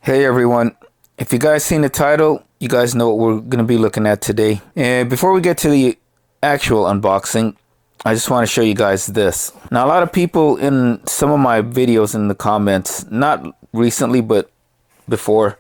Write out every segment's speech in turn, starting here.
Hey everyone, if you guys seen the title, you guys know what we're going to be looking at today. And before we get to the actual unboxing, I just want to show you guys this. Now, a lot of people in some of my videos in the comments, not recently, but before,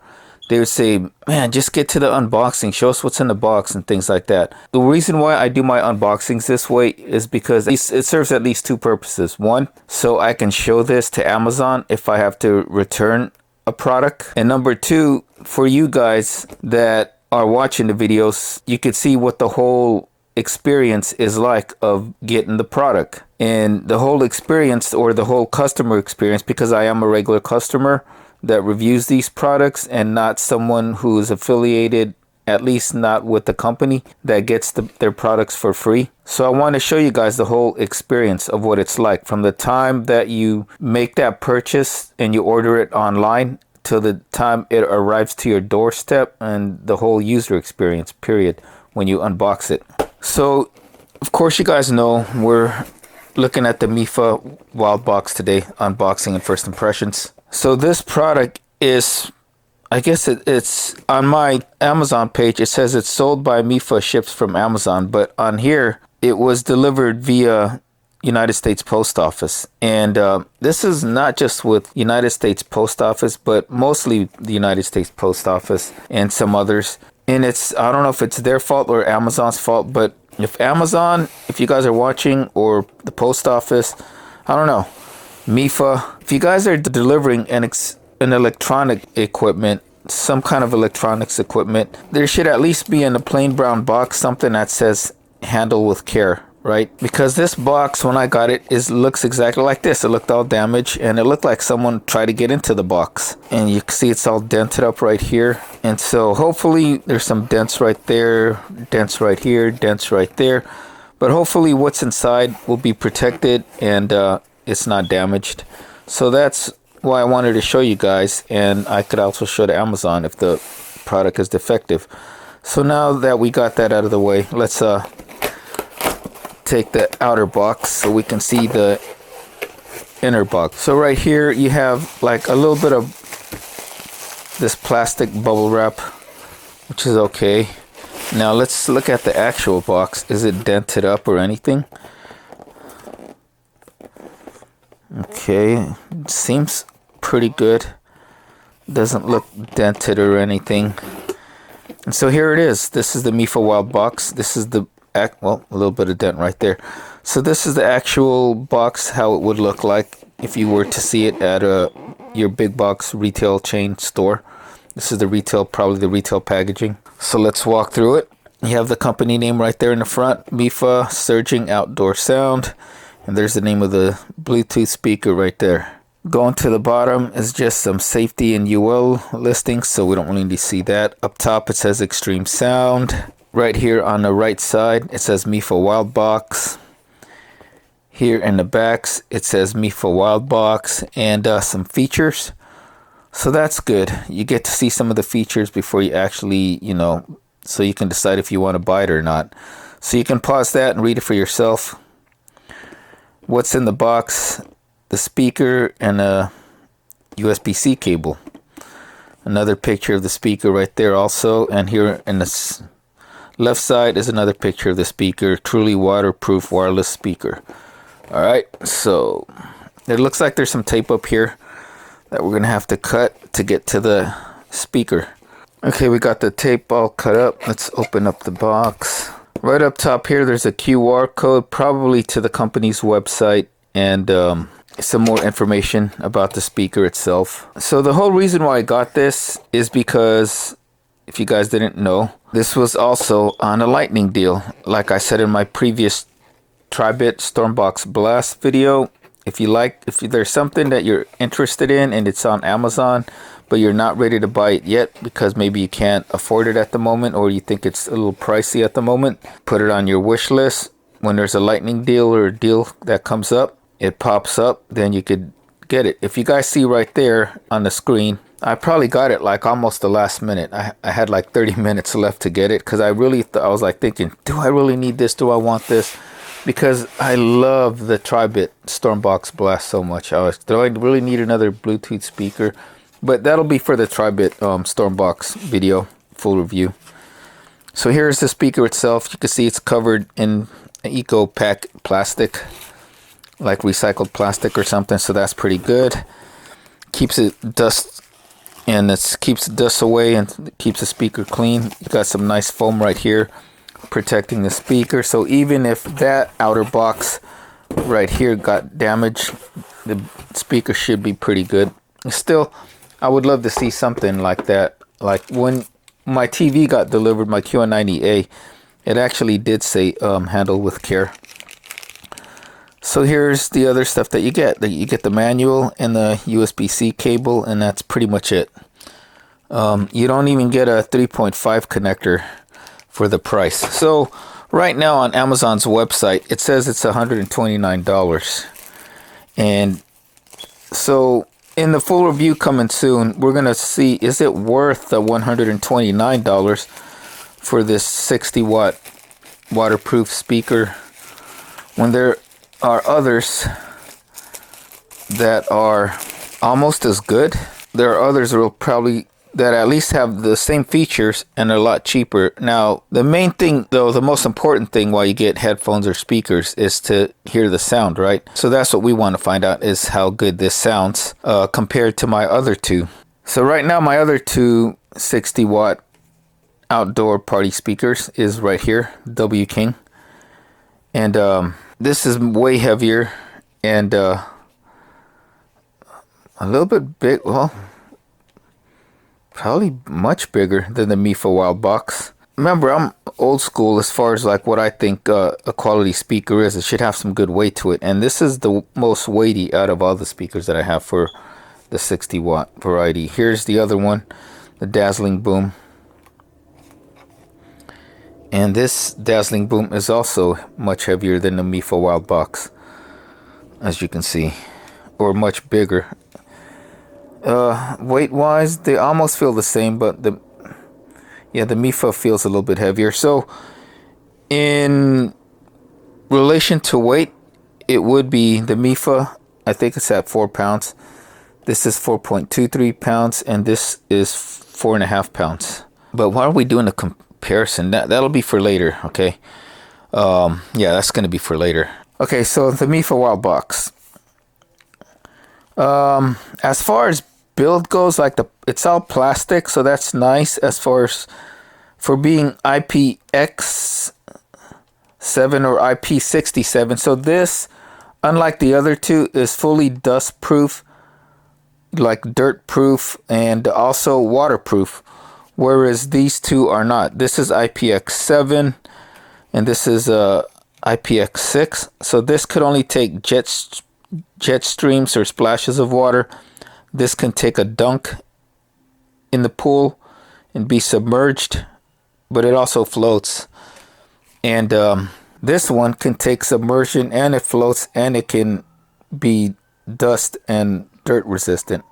they would say, man, just get to the unboxing, show us what's in the box and things like that. The reason why I do my unboxings this way is because it serves at least two purposes. One, so I can show this to Amazon if I have to return a product. And number two, for you guys that are watching the videos, you could see what the whole experience is like of getting the product. And the whole experience, or the whole customer experience, because I am a regular customer that reviews these products and not someone who is affiliated, at least not with the company that gets their products for free. So I want to show you guys the whole experience of what it's like from the time that you make that purchase and you order it online till the time it arrives to your doorstep, and the whole user experience period when you unbox it. So of course you guys know we're looking at the Mifa Wildbox today, unboxing and first impressions. So this product is, I guess it's on my Amazon page, it says it's sold by Mifa, ships from Amazon, but on here it was delivered via United States Post Office. And this is not just with United States Post Office, but mostly the United States Post Office and some others. And it's, I don't know if it's their fault or Amazon's fault, but if Amazon, if you guys are watching, or the post office, I don't know, Mifa, if you guys are delivering an electronic equipment, some kind of electronics equipment, there should at least be in a plain brown box something that says handle with care, right? Because this box, when I got it, looks exactly like this. It looked all damaged, and it looked like someone tried to get into the box. And you can see it's all dented up right here. And so hopefully there's some dents right there, dents right here, dents right there. But hopefully what's inside will be protected and it's not damaged. So that's why I wanted to show you guys, and I could also show to Amazon if the product is defective. So now that we got that out of the way, let's take the outer box so we can see the inner box. So right here you have like a little bit of this plastic bubble wrap, which is okay. Now let's look at the actual box. Is it dented up or anything? Okay, seems pretty good. Doesn't look dented or anything. And so here it is. This is the Mifa Wildbox. This is the, well, a little bit of dent right there. So this is the actual box, how it would look like if you were to see it at your big box retail chain store. This is the retail, probably the retail packaging. So let's walk through it. You have the company name right there in the front, Mifa Surging Outdoor Sound. And there's the name of the Bluetooth speaker right there. Going to the bottom is just some safety and UL listings, so we don't really need to see that. Up top it says Extreme Sound. Right here on the right side it says Mifa Wildbox. Here in the backs it says Mifa Wildbox and some features. So that's good. You get to see some of the features before you actually, so you can decide if you want to buy it or not. So you can pause that and read it for yourself. What's in the box: the speaker and a USB-C cable. Another picture of the speaker right there also, and here in the left side is another picture of the speaker. Truly waterproof wireless speaker. Alright, so it looks like there's some tape up here that we're gonna have to cut to get to the speaker. Okay, we got the tape all cut up. Let's open up the box. Right up top here there's a QR code, probably to the company's website, and some more information about the speaker itself. So the whole reason why I got this is because, if you guys didn't know, this was also on a lightning deal. Like I said in my previous Tri-Bit Stormbox Blast video, if there's something that you're interested in and it's on Amazon, but you're not ready to buy it yet because maybe you can't afford it at the moment, or you think it's a little pricey at the moment, put it on your wish list. When there's a lightning deal or a deal that comes up, it pops up, then you could get it. If you guys see right there on the screen, I probably got it like almost the last minute. I had like 30 minutes left to get it, because I was like thinking, do I really need this? Do I want this? Because I love the Tri-Bit Stormbox Blast so much. Do I really need another Bluetooth speaker? But that'll be for the Tribit Stormbox video full review. So here's the speaker itself. You can see it's covered in eco pack plastic, like recycled plastic or something, so that's pretty good. Keeps it dust, and it keeps the dust away and keeps the speaker clean. You got some nice foam right here protecting the speaker, so even if that outer box right here got damaged, the speaker should be pretty good. Still, I would love to see something like that. Like when my TV got delivered, my QN90A, it actually did say handle with care. So here's the other stuff that you get. You get the manual and the USB-C cable, and that's pretty much it. You don't even get a 3.5 connector for the price. So right now on Amazon's website, it says it's $129. And so in the full review coming soon, we're going to see, is it worth the $129 for this 60-watt waterproof speaker when there are others that are almost as good? There are others that will probably that at least have the same features and are a lot cheaper. Now, the main thing, though, the most important thing while you get headphones or speakers is to hear the sound, right? So that's what we want to find out, is how good this sounds compared to my other two. So right now, my other two 60-watt outdoor party speakers is right here, W King. And this is way heavier and a little bit big. Well, probably much bigger than the Mifa Wildbox. Remember, I'm old school as far as like what I think a quality speaker is. It should have some good weight to it. And this is the most weighty out of all the speakers that I have for the 60-watt variety. Here's the other one, the Dazzling Boom. And this Dazzling Boom is also much heavier than the Mifa Wildbox, as you can see, or much bigger. Weight wise, they almost feel the same, but the Mifa feels a little bit heavier. So in relation to weight, it would be the Mifa. I think it's at 4 pounds. This is 4.23 pounds, and this is 4.5 pounds. But why are we doing a comparison? That'll be for later, okay? Yeah, that's going to be for later. Okay, so the Mifa Wildbox. As far as build goes, like it's all plastic, so that's nice. As far as for being IPX7 or IP67, so this, unlike the other two, is fully dust proof, like dirt proof, and also waterproof, whereas these two are not. This is IPX7 and this is IPX6, so this could only take jet streams or splashes of water. This can take a dunk in the pool and be submerged, but it also floats. And this one can take submersion and it floats, and it can be dust and dirt resistant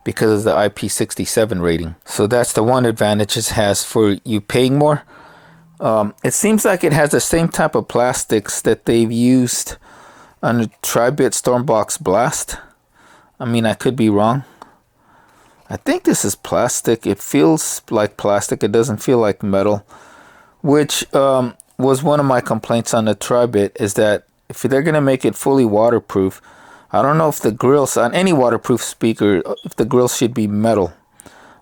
because of the IP67 rating. So that's the one advantage it has for you paying more. It seems like it has the same type of plastics that they've used on the Tribit Stormbox Blast. I mean, I could be wrong. I think this is plastic. It feels like plastic. It doesn't feel like metal, which was one of my complaints on the Tribit, is that if they're going to make it fully waterproof, I don't know if the grills on any waterproof speaker, if the grills should be metal,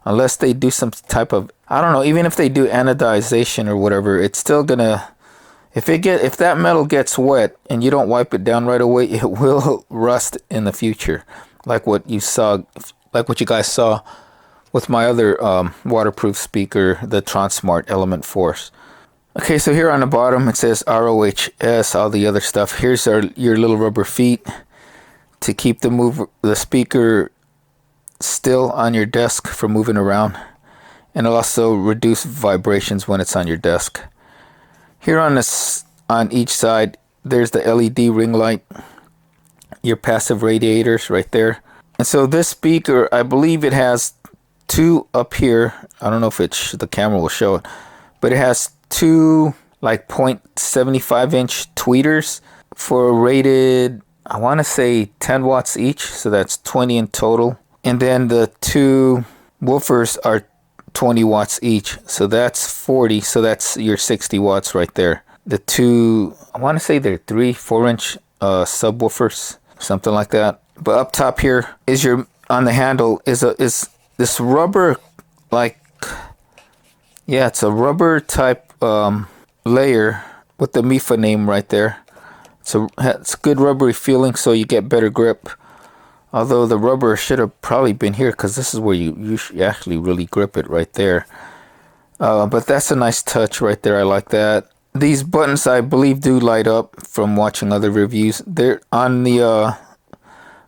unless they do some type of, I don't know, even if they do anodization or whatever, it's still going to, if that metal gets wet and you don't wipe it down right away, it will rust in the future, like what you guys saw with my other waterproof speaker, the Tronsmart Element Force. Okay, so here on the bottom it says ROHS, all the other stuff. Here's your little rubber feet to keep the speaker still on your desk from moving around, and also reduce vibrations when it's on your desk. Here on each side, there's the LED ring light, your passive radiators right there. And so this speaker, I believe it has two up here. I don't know if the camera will show it, but it has two like 0.75 inch tweeters for rated, I want to say 10 watts each. So that's 20 in total. And then the two woofers are 20 watts each. So that's 40. So that's your 60 watts right there. The two, I want to say they're 4-inch subwoofers, something like that. But up top here is your, on the handle is this rubber, like, yeah, it's a rubber type layer with the Mifa name right there. So it's good rubbery feeling, so you get better grip. Although the rubber should have probably been here, because this is where you should actually really grip it right there. But that's a nice touch right there. I like that. These buttons, I believe, do light up from watching other reviews. They're on the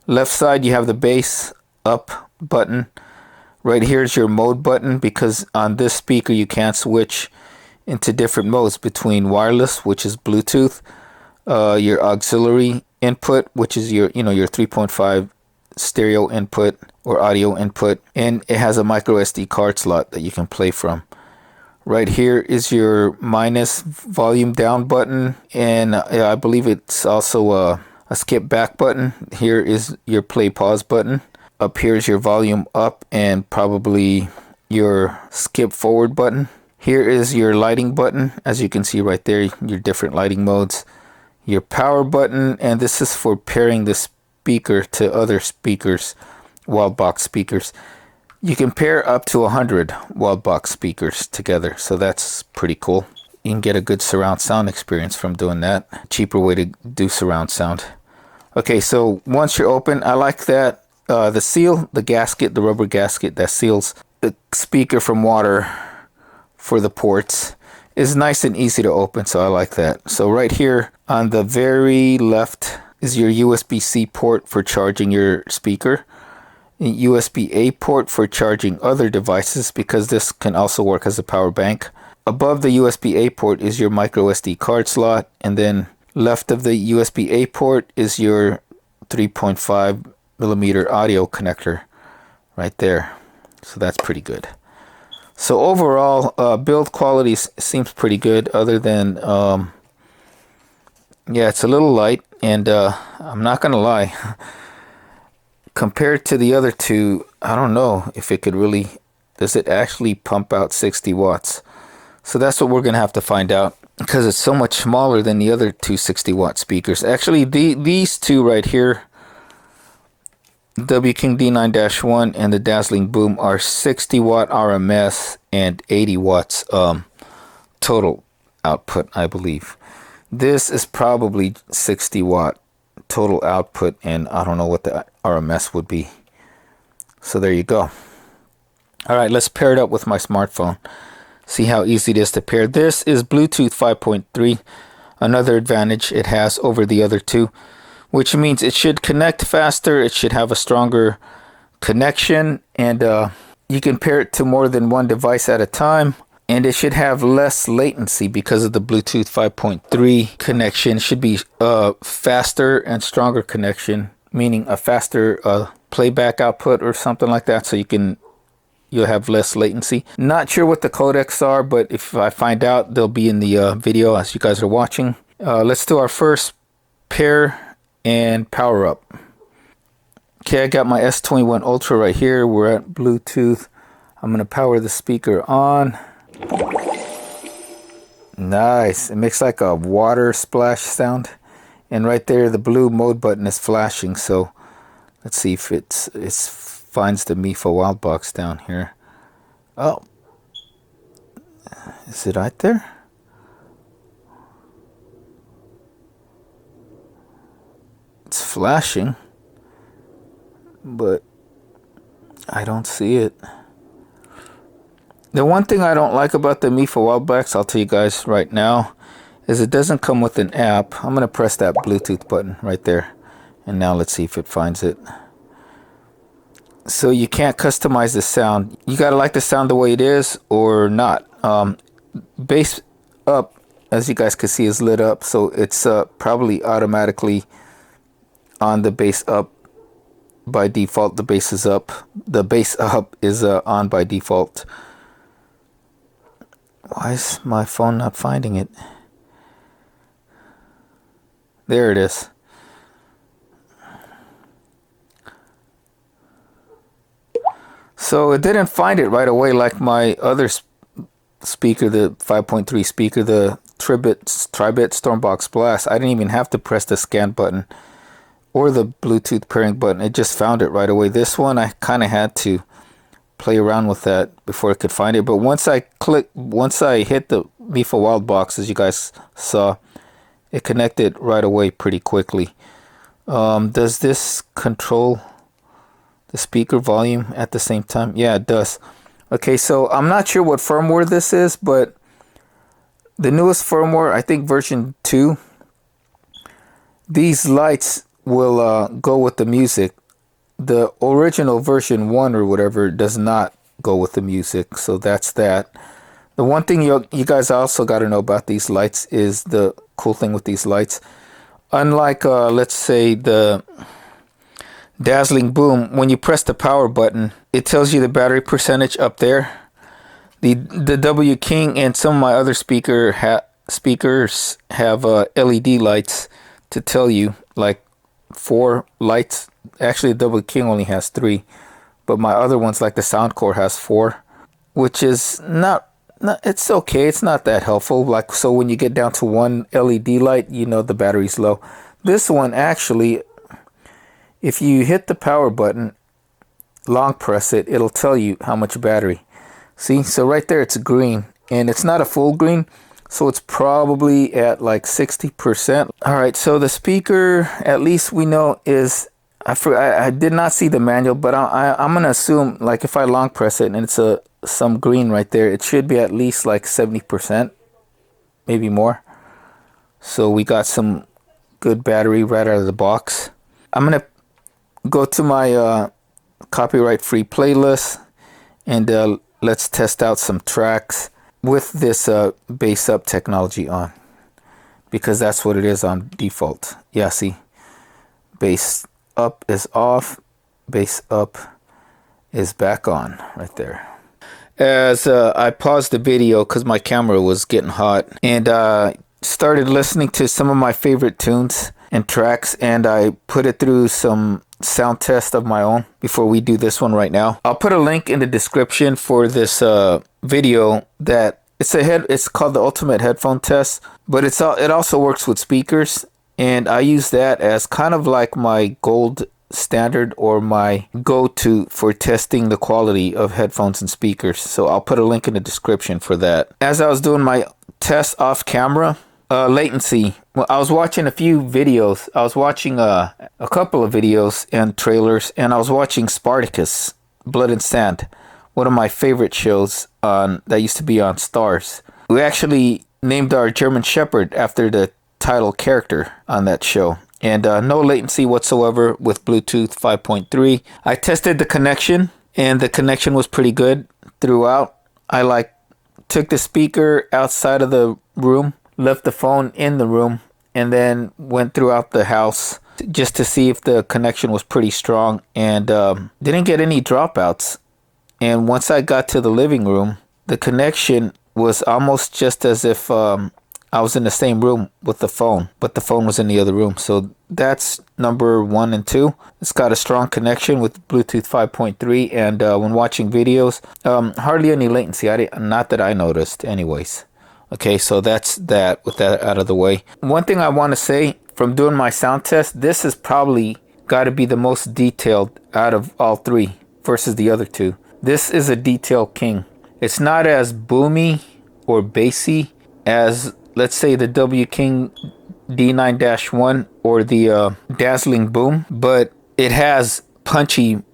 left side. You have the bass up button. Right here is your mode button, because on this speaker you can't switch into different modes between wireless, which is Bluetooth, your auxiliary input, which is your your 3.5 stereo input or audio input, and it has a micro SD card slot that you can play from. Right here is your minus volume down button, and I believe it's also a skip back button. Here is your play pause button. Up here is your volume up and probably your skip forward button. Here is your lighting button, as you can see right there, your different lighting modes. Your power button, and this is for pairing the speaker to other speakers, Wildbox speakers. You can pair up to 100 Wildbox speakers together, so that's pretty cool. You can get a good surround sound experience from doing that. Cheaper way to do surround sound. Okay, so once you're open, I like that the seal, the gasket, the rubber gasket that seals the speaker from water for the ports is nice and easy to open, so I like that. So right here on the very left is your USB-C port for charging your speaker. USB-A port for charging other devices, because this can also work as a power bank. Above the USB-A port is your micro SD card slot, and then left of the USB-A port is your 3.5 millimeter audio connector right there. So that's pretty good. So overall, build quality seems pretty good, other than yeah, it's a little light, and I'm not gonna lie, compared to the other two, I don't know if it could really, does it actually pump out 60 watts? So that's what we're gonna have to find out, because it's so much smaller than the other two 60 watt speakers. Actually, these two right here, W-King D9-1 and the Dazzling Boom, are 60 watt RMS and 80 watts total output, I believe. This is probably 60 watt total output, and I don't know what the RMS would be. So there you go. All right, let's pair it up with my smartphone. See how easy it is to pair. This is Bluetooth 5.3. Another advantage it has over the other two, which means it should connect faster. It should have a stronger connection, and you can pair it to more than one device at a time. And it should have less latency because of the Bluetooth 5.3 connection. It should be faster and stronger connection, meaning a faster playback output or something like that, so you'll have less latency. Not sure what the codecs are, but if I find out, they'll be in the video as you guys are watching. Let's do our first pair and power up. Okay, I got my S21 Ultra right here. We're at Bluetooth. I'm going to power the speaker on. Nice. It makes like a water splash sound. And right there, the blue mode button is flashing. So let's see if it finds the Mifa Wildbox down here. Oh, is it right there? It's flashing, but I don't see it. The one thing I don't like about the Mifa Wildbox, I'll tell you guys right now, is it doesn't come with an app. I'm going to press that Bluetooth button right there. And now let's see if it finds it. So you can't customize the sound. You got to like the sound the way it is or not. Bass up, as you guys can see, is lit up. So it's probably automatically on the bass up by default. The bass is up. The bass up is on by default. Why is my phone not finding it? There it is. So it didn't find it right away like my other speaker, the 5.3 speaker, the Tribit Stormbox Blast. I didn't even have to press the scan button or the Bluetooth pairing button. It just found it right away. This one I kind of had to play around with that before I could find it. But once I hit the Mifa Wildbox, as you guys saw, it connected right away pretty quickly. Does this control the speaker volume at the same time? Yeah, it does. Okay, so I'm not sure what firmware this is, but the newest firmware, I think version 2, these lights will go with the music. The original version 1 or whatever does not go with the music, so that's that. The one thing you guys also got to know about these lights is the cool thing with these lights. Unlike, let's say, the Dazzling Boom, when you press the power button, it tells you the battery percentage up there. The W King and some of my other speakers have LED lights to tell you, like 4 lights. Actually, the W King only has 3, but my other ones, like the Soundcore, has 4, which is not, it's okay. It's not that helpful. Like, so when you get down to 1 LED light, you know the battery's low. This one actually, if you hit the power button, long press it, it'll tell you how much battery. See, so right there it's green, and it's not a full green, so it's probably at like 60%. All right, so the speaker, at least we know, is, I did not see the manual, but I'm gonna assume, like, if I long press it and it's some green right there, it should be at least like 70%, maybe more. So we got some good battery right out of the box. I'm gonna go to my copyright free playlist, and let's test out some tracks with this bass up technology on, because that's what it is on default. Yeah, see, bass up is off, bass up is back on right there. As I paused the video because my camera was getting hot, and started listening to some of my favorite tunes and tracks, and I put it through some sound test of my own before we do this one right now. I'll put a link in the description for this video that it's called the Ultimate Headphone Test, but it also works with speakers, and I use that as kind of like my gold standard or my go-to for testing the quality of headphones and speakers. So I'll put a link in the description for that. As I was doing my test off camera, latency. Well, I was watching a few videos. I was watching a couple of videos and trailers, and I was watching Spartacus, Blood and Sand, one of my favorite shows that used to be on Stars. We actually named our German Shepherd after the title character on that show. And no latency whatsoever with Bluetooth 5.3. I tested the connection, and the connection was pretty good throughout. I took the speaker outside of the room, left the phone in the room, and then went throughout the house just to see if the connection was pretty strong, and didn't get any dropouts. And once I got to the living room, the connection was almost just as if I was in the same room with the phone, but the phone was in the other room. So that's number 1 and 2. It's got a strong connection with Bluetooth 5.3, and when watching videos, hardly any latency. Not that I noticed anyways. Okay, so that's that, with that out of the way. One thing I want to say, from doing my sound test, this has probably got to be the most detailed out of all 3 versus the other 2. This is a detail king. It's not as boomy or bassy as, let's say, the W King D9-1 or the Dazzling Boom, but it has punchier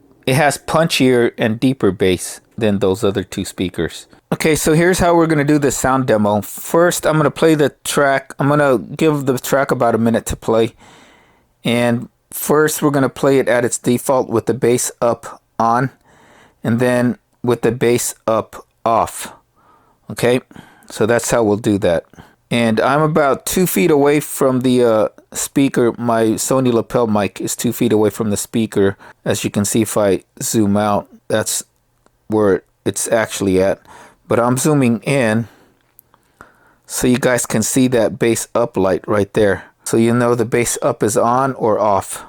and deeper bass than those other 2 speakers. Okay, so here's how we're going to do the sound demo. First, I'm going to play the track. I'm going to give the track about a minute to play. And first, we're going to play it at its default with the bass up on, and then with the bass up off. Okay, so that's how we'll do that. And I'm about 2 feet away from the speaker. My Sony lapel mic is 2 feet away from the speaker. As you can see, if I zoom out, that's where it's actually at. But I'm zooming in so you guys can see that bass up light right there. So you know the bass up is on or off.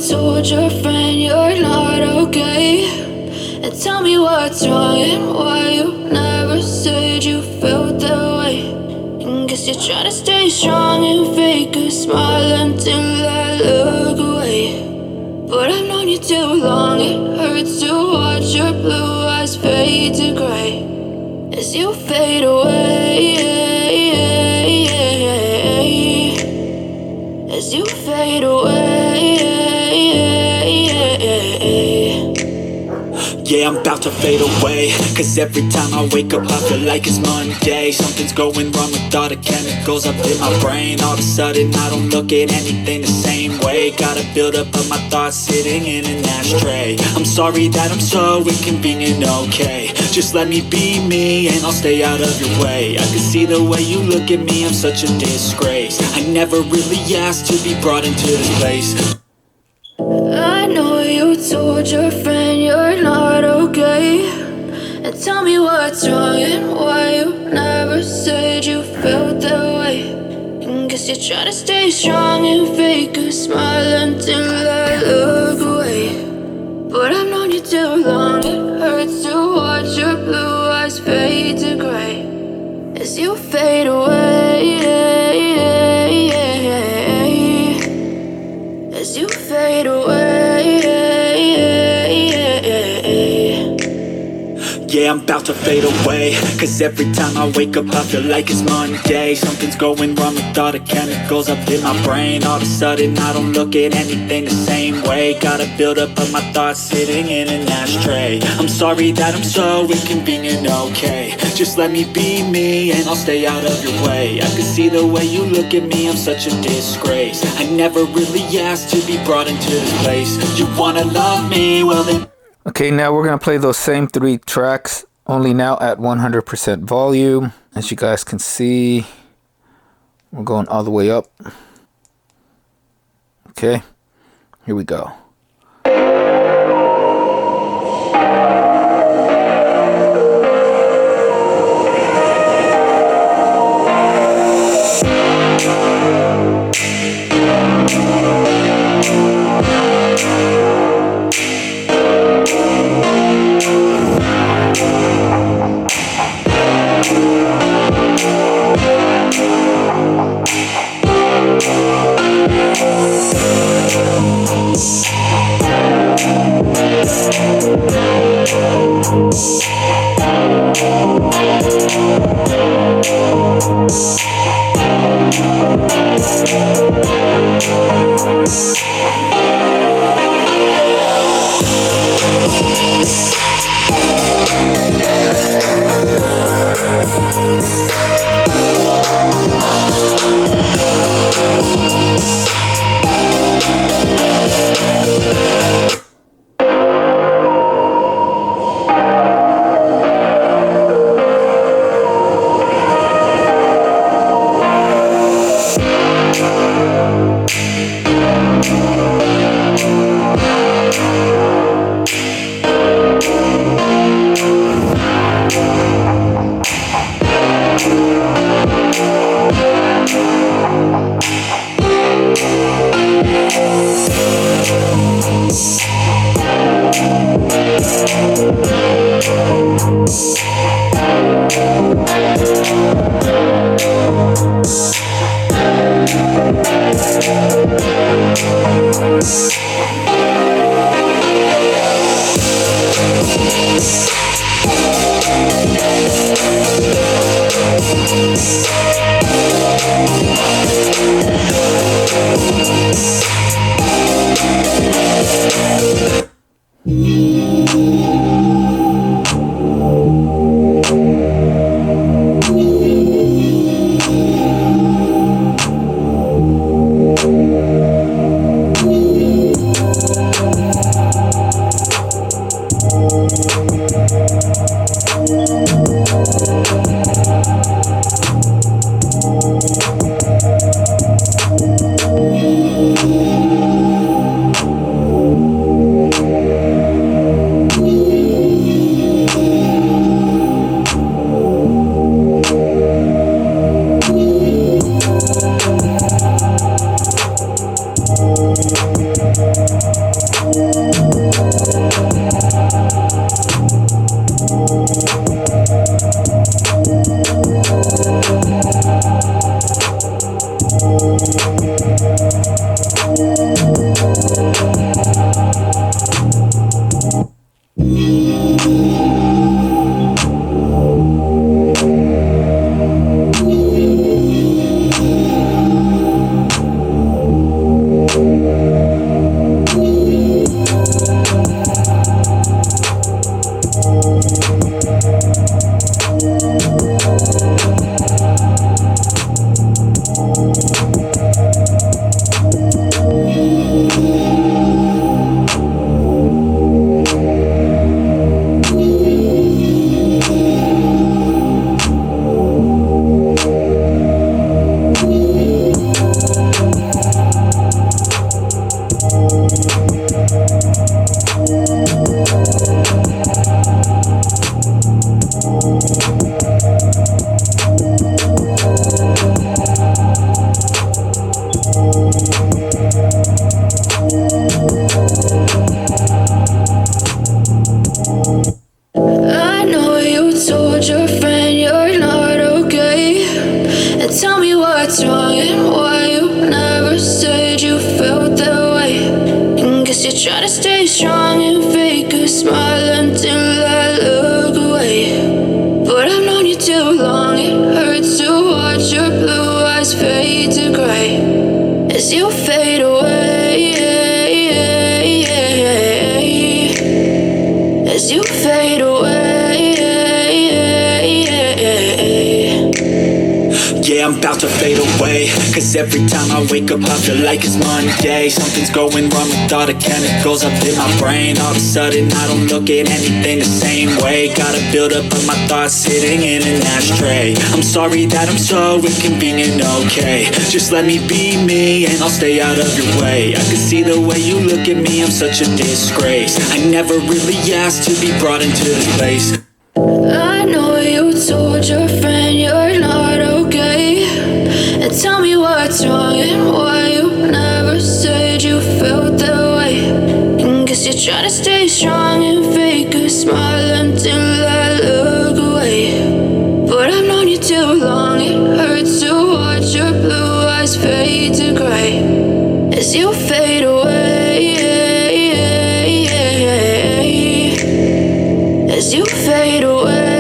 told your friend you're not okay, and tell me what's wrong and why you never said you felt that way. And guess you're trying to stay strong and fake a smile until I look away. But I've known you too long, it hurts to watch your blue eyes fade to gray as you fade away, as you fade away. Yeah, I'm about to fade away, cause every time I wake up I feel like it's Monday. Something's going wrong with all the chemicals up in my brain. All of a sudden I don't look at anything the same way. Gotta build up of my thoughts sitting in an ashtray. I'm sorry that I'm so inconvenient, okay. Just let me be me and I'll stay out of your way. I can see the way you look at me, I'm such a disgrace. I never really asked to be brought into this place. I know you told your friend you're not okay, and tell me what's wrong and why you never said you felt that way. And guess you're trying to stay strong and fake a smile until I look away. But I've known you too long, it hurts to watch your blue eyes fade to gray as you fade away, as you fade away. Yeah, I'm about to fade away, cause every time I wake up I feel like it's Monday. Something's going wrong with all the chemicals up in my brain. All of a sudden I don't look at anything the same way. Gotta build up of my thoughts sitting in an ashtray. I'm sorry that I'm so inconvenient, okay. Just let me be me and I'll stay out of your way. I can see the way you look at me, I'm such a disgrace. I never really asked to be brought into this place. You wanna love me, well then. Okay, now we're going to play those same 3 tracks, only now at 100% volume. As you guys can see, we're going all the way up. Okay, here we go. I know you told your friend you're not okay. And tell me what's wrong and why you never said you felt that way. And guess you're trying to stay strong and fake a smile until I look away. But I've known you too long, it hurts to watch your blue eyes fade to gray as you fade away. As you fade away. Yeah, I'm about to fade away, cause every time I wake up I feel like it's Monday. Something's going wrong with all the chemicals up in my brain. All of a sudden I don't look at anything the same way. Gotta build up of my thoughts sitting in an ashtray. I'm sorry that I'm so inconvenient, okay. Just let me be me and I'll stay out of your way. I can see the way you look at me, I'm such a disgrace. I never really asked to be brought into this place. I know you told your friend you're not okay. And tell me what's wrong and why you never said you felt that way. And guess you're trying to stay strong and fake a smile until I look away. But I've known you too long, it hurts to watch your blue eyes fade to gray as you fade away. As you fade away.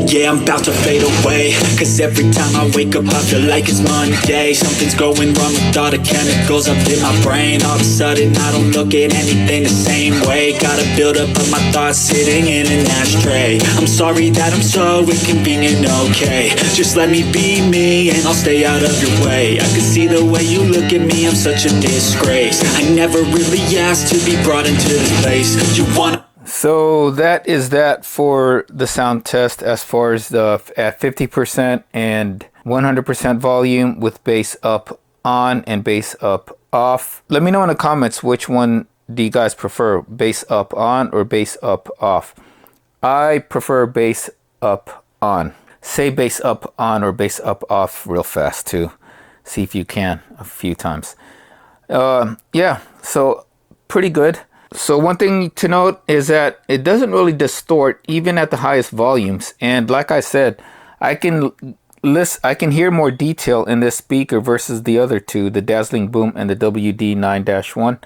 Yeah, I'm I'm about to fade away. Cause every time I wake up I feel like it's Monday. Something's going wrong with all the chemicals up in my brain. All of a sudden I don't look at anything the same way. Gotta build up of my thoughts sitting in an ashtray. I'm sorry that I'm so inconvenient, okay. Just let me be me and I'll stay out of your way. I can see the way you look at me, I'm such a disgrace. I never really asked to be brought into this place. You wanna... So that is that for the sound test as far as the at 50% and 100% volume with bass up on and bass up off. Let me know in the comments which one do you guys prefer, bass up on or bass up off. I prefer bass up on. Say bass up on or bass up off real fast too. See if you can a few times. Yeah, so pretty good. So one thing to note is that it doesn't really distort even at the highest volumes. And like I said, I can hear more detail in this speaker versus the other two, the Dazzling Boom and the WD-9-1.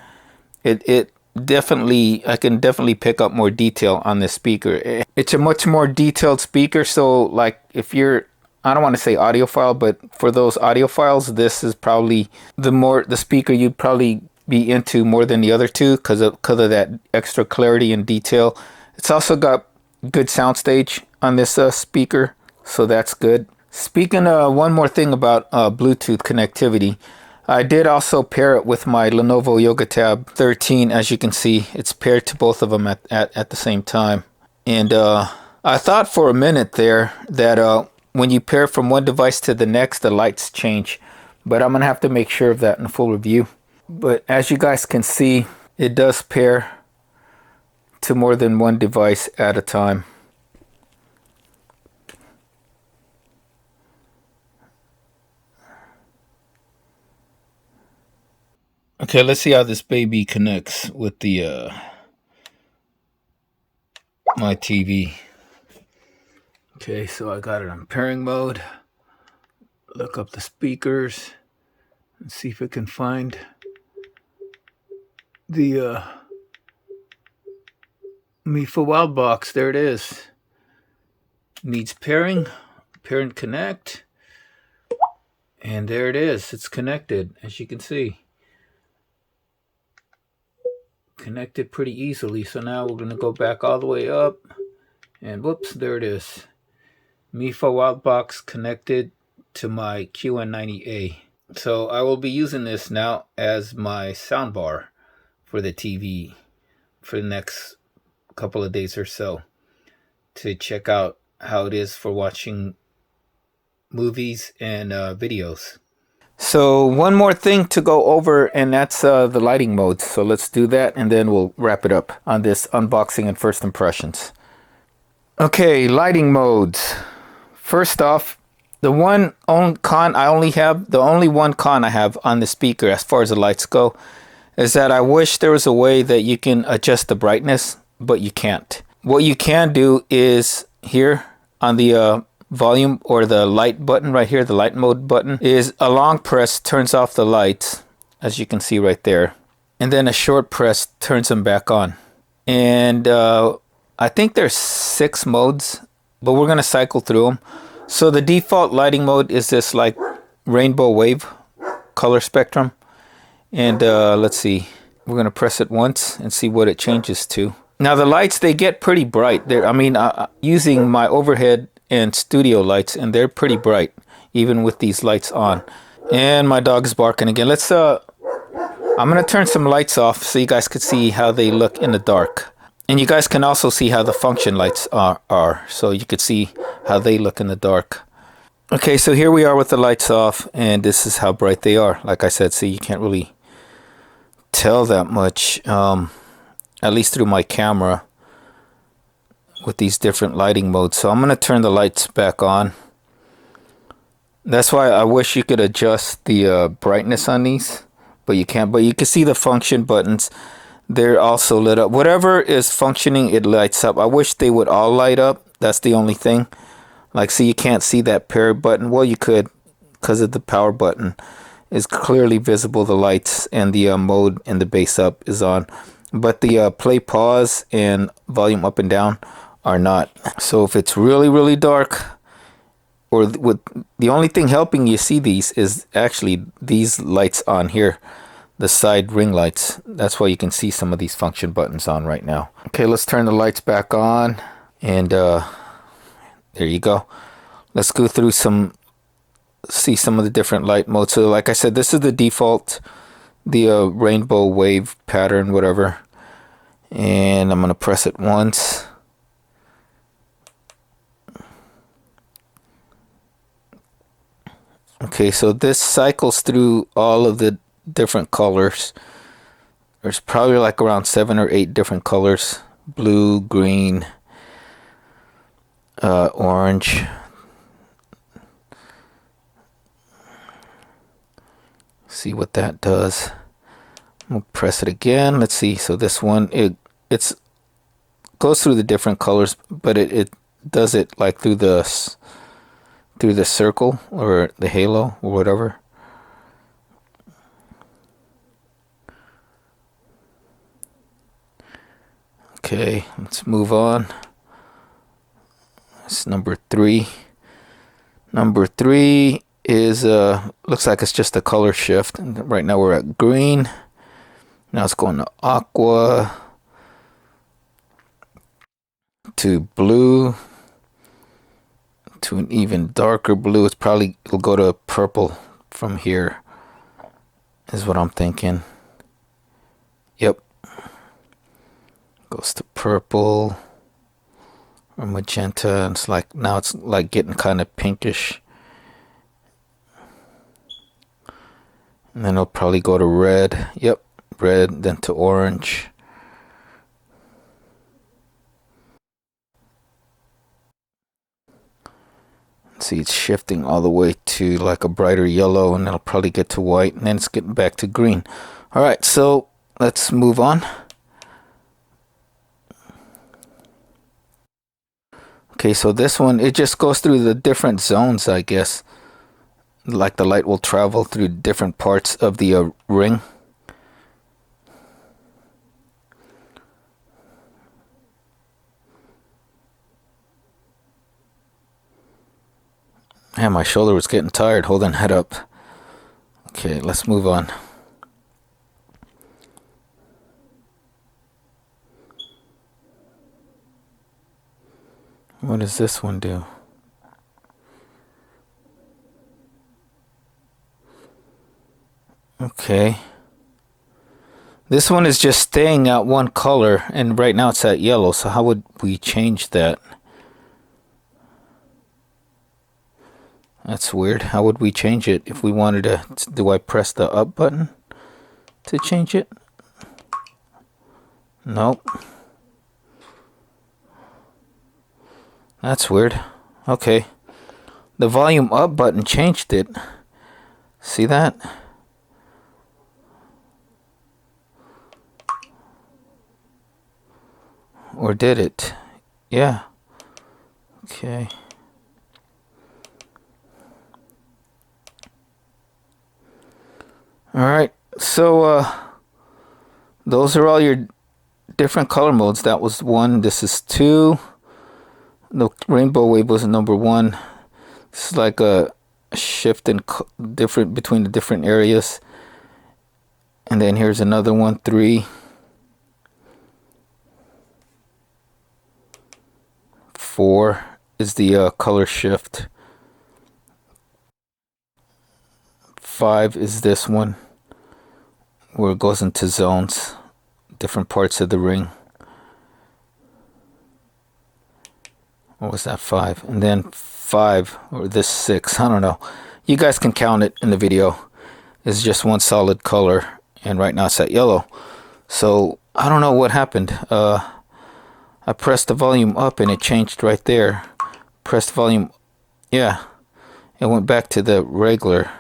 It definitely, I can definitely pick up more detail on this speaker. It's a much more detailed speaker. So like if you're, I don't want to say audiophile, but for those audiophiles, this is probably the speaker you'd probably be into more than the other two because of that extra clarity and detail. It's also got good soundstage on this speaker, so that's good. Speaking one more thing about Bluetooth connectivity, I did also pair it with my Lenovo Yoga Tab 13. As you can see, it's paired to both of them at the same time. And I thought for a minute there that when you pair from one device to the next, the lights change, but I'm gonna have to make sure of that in the full review. But as you guys can see, it does pair to more than one device at a time. Okay, let's see how this baby connects with the my TV. Okay, so I got it on pairing mode. Look up the speakers and see if it can find the Mifa Wildbox. There it is. Needs pairing. Pair and connect. And there it is. It's connected, as you can see. Connected pretty easily. So now we're going to go back all the way up. And whoops, there it is. Mifa Wildbox connected to my QN90A. So I will be using this now as my soundbar for the TV for the next couple of days or so to check out how it is for watching movies and videos. So one more thing to go over, and that's the lighting modes. So let's do that and then we'll wrap it up on this unboxing and first impressions. Okay, lighting modes. First off, the only one con I have on the speaker as far as the lights go is that I wish there was a way that you can adjust the brightness, but you can't. What you can do is here on the volume or the light button right here, the light mode button, is a long press turns off the lights, as you can see right there. And then a short press turns them back on. And I think there's 6 modes, but we're gonna cycle through them. So the default lighting mode is this like rainbow wave color spectrum. And let's see, we're gonna press it once and see what it changes to. Now the lights, they get pretty bright. Using my overhead and studio lights, and they're pretty bright even with these lights on. And my dog is barking again. I'm gonna turn some lights off so you guys could see how they look in the dark. And you guys can also see how the function lights are. So you could see how they look in the dark. Okay, so here we are with the lights off, and this is how bright they are. Like I said, see, you can't really tell that much, at least through my camera, with these different lighting modes. So I'm going to turn the lights back on. That's why I wish you could adjust the brightness on these, but you can't. But you can see the function buttons. They're also lit up. Whatever is functioning, it lights up. I wish they would all light up. That's the only thing. Like, see, you can't see that pair button. Well, you could, because of the power button is clearly visible. The lights and the mode and the bass up is on, but the play, pause, and volume up and down are not. So if it's really, really dark, or with the only thing helping you see these is actually these lights on here, the side ring lights. That's why you can see some of these function buttons on right now. Okay, let's turn the lights back on, and there you go. Let's go through see some of the different light modes. So like I said, this is the default, the rainbow wave pattern, whatever, and I'm gonna press it once. Okay, so this cycles through all of the different colors. There's probably like around 7 or 8 different colors: blue, green, orange. See what that does. We'll press it again. Let's see. So this one, it's goes through the different colors, but it does it like through the circle or the halo or whatever. Okay, let's move on. It's number 3. Number 3 is looks like it's just a color shift. Right now we're at green. Now it's going to aqua, to blue, to an even darker blue. It'll go to purple from here, is what I'm thinking. Yep, goes to purple or magenta, and now it's like getting kind of pinkish. And then it'll probably go to red. Yep, red, then to orange. See, it's shifting all the way to like a brighter yellow, and it'll probably get to white, and then it's getting back to green. All right, so let's move on. Okay, so this one, it just goes through the different zones, I guess. Like the light will travel through different parts of the ring. Man, my shoulder was getting tired holding that up. Okay, let's move on. What does this one do? Okay. This one is just staying at one color, and right now it's at yellow, so how would we change that? That's weird. How would we change it if we wanted to? Do I press the up button to change it? Nope. That's weird. Okay. The volume up button changed it. See that? Or did it? Yeah. Okay. Alright, so those are all your different color modes. That was 1. This is 2. The rainbow wave was number 1. This is like a shift in different between the different areas. And then here's another one, 3. 4 is the color shift. 5 is this one, where it goes into zones, different parts of the ring. What was that, 5? And then 5, or this 6, I don't know. You guys can count it in the video. It's just one solid color, and right now it's at yellow. So I don't know what happened. I pressed the volume up and it changed right there. Pressed volume, yeah, it went back to the regular.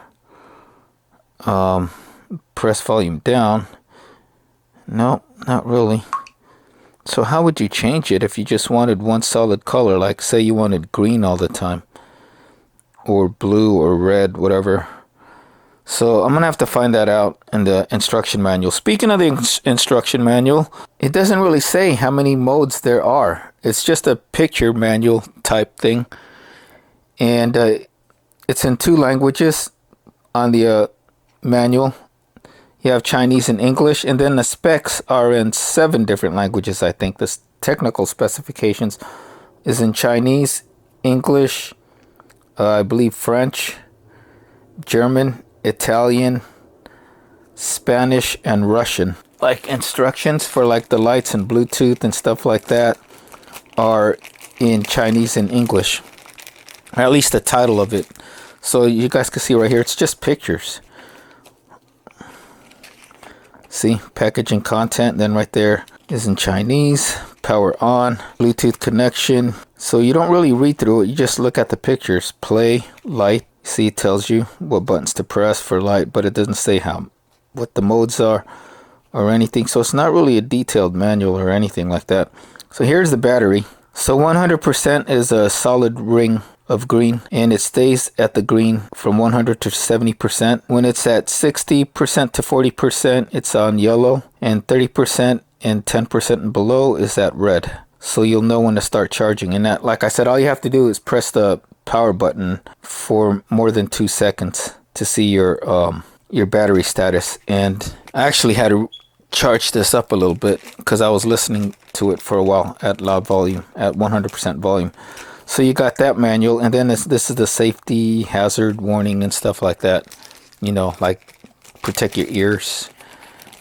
Press volume down. No, not really. So how would you change it if you just wanted one solid color? Like say you wanted green all the time, or blue or red, whatever. So I'm gonna have to find that out in the instruction manual. Speaking of the instruction manual, it doesn't really say how many modes there are. It's just a picture manual type thing. and it's in 2 languages on the manual. You have Chinese and English, and then the specs are in 7 different languages. I think the technical specifications is in Chinese, English, I believe French, German, Italian, Spanish, and Russian. Like instructions for like the lights and Bluetooth and stuff like that are in Chinese and English, or at least the title of it. So you guys can see right here, it's just pictures. See, packaging content, then right there is in Chinese, power on, Bluetooth connection. So you don't really read through it, you just look at the pictures. Play, light, see, it tells you what buttons to press for light, but it doesn't say what the modes are or anything. So it's not really a detailed manual or anything like that. So here's the battery. So 100% is a solid ring of green, and it stays at the green from 100 to 70%. When it's at 60% to 40%, it's on yellow, and 30% and 10% and below is at red. So you'll know when to start charging. And that, like I said, all you have to do is press the power button for more than 2 seconds to see your battery status. And I actually had to charge this up a little bit because I was listening to it for a while at loud volume, at 100% volume. So you got that manual, and then this is the safety hazard warning and stuff like that. You know, like protect your ears.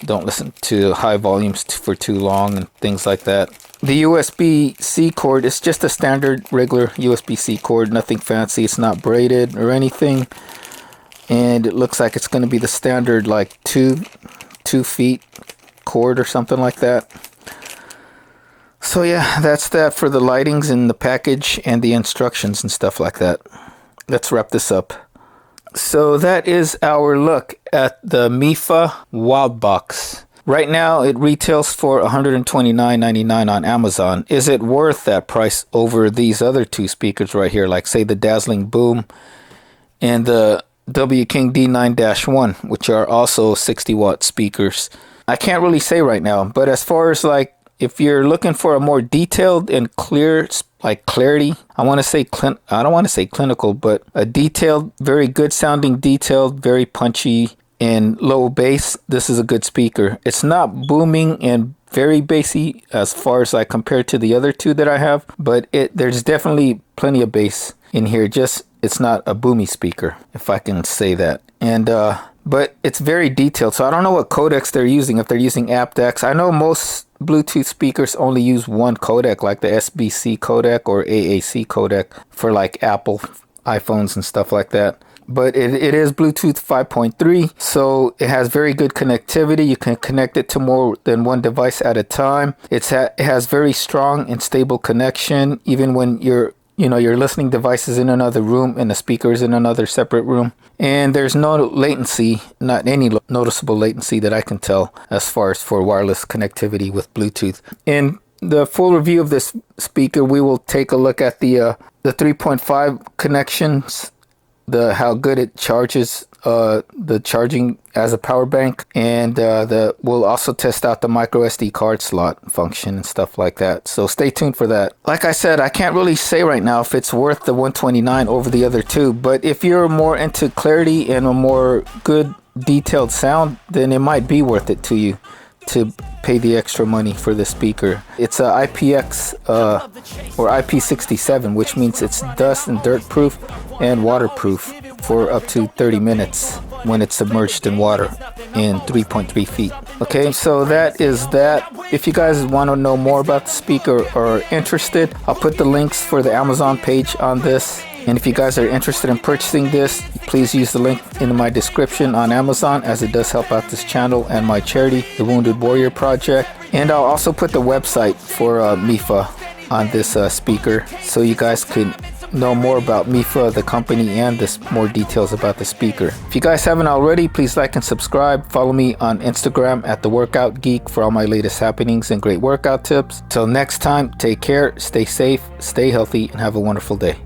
Don't listen to high volumes for too long and things like that. The USB-C cord is just a standard regular USB-C cord, nothing fancy. It's not braided or anything. And it looks like it's going to be the standard like 2 feet cord or something like that. So yeah, that's that for the lightings and the package and the instructions and stuff like that. Let's wrap this up. So that is our look at the Mifa Wildbox. Right now it retails for $129.99 on Amazon. Is it worth that price over these other 2 speakers right here, like say the Dazzling Boom and the W King D9-1, which are also 60 watt speakers? I can't really say right now, but as far as like if you're looking for a more detailed and clear, like clarity, I don't want to say clinical, but a detailed, very good sounding, detailed, very punchy and low bass, this is a good speaker. It's not booming and very bassy as far as like compared to the other 2 that I have, but there's definitely plenty of bass in here. Just it's not a boomy speaker, if I can say that. And but it's very detailed, so I don't know what codecs they're using, if they're using aptX. I know most Bluetooth speakers only use one codec, like the SBC codec or AAC codec for like Apple iPhones and stuff like that. But it is Bluetooth 5.3, so it has very good connectivity. You can connect it to more than one device at a time. It has very strong and stable connection, even when your listening device is in another room and the speaker is in another separate room. And there's no latency, not any noticeable latency that I can tell as far as for wireless connectivity with Bluetooth. In the full review of this speaker, we will take a look at the 3.5 connections, how good it charges, the charging as a power bank, and we'll also test out the micro SD card slot function and stuff like that. So stay tuned for that. Like I said, I can't really say right now if it's worth the $129 over the other 2, but if you're more into clarity and a more good detailed sound, then it might be worth it to you to pay the extra money for the speaker. It's a IPX or IP67, which means it's dust and dirt proof and waterproof for up to 30 minutes when it's submerged in water in 3.3 feet. Okay, so that is that. If you guys want to know more about the speaker or are interested, I'll put the links for the Amazon page on this. And if you guys are interested in purchasing this, please use the link in my description on Amazon, as it does help out this channel and my charity, the Wounded Warrior Project. And I'll also put the website for Mifa on this speaker, so you guys can know more about Mifa, the company, and more details about the speaker. If you guys haven't already, please like and subscribe. Follow me on Instagram at The Workout Geek for all my latest happenings and great workout tips. Till next time, take care, stay safe, stay healthy, and have a wonderful day.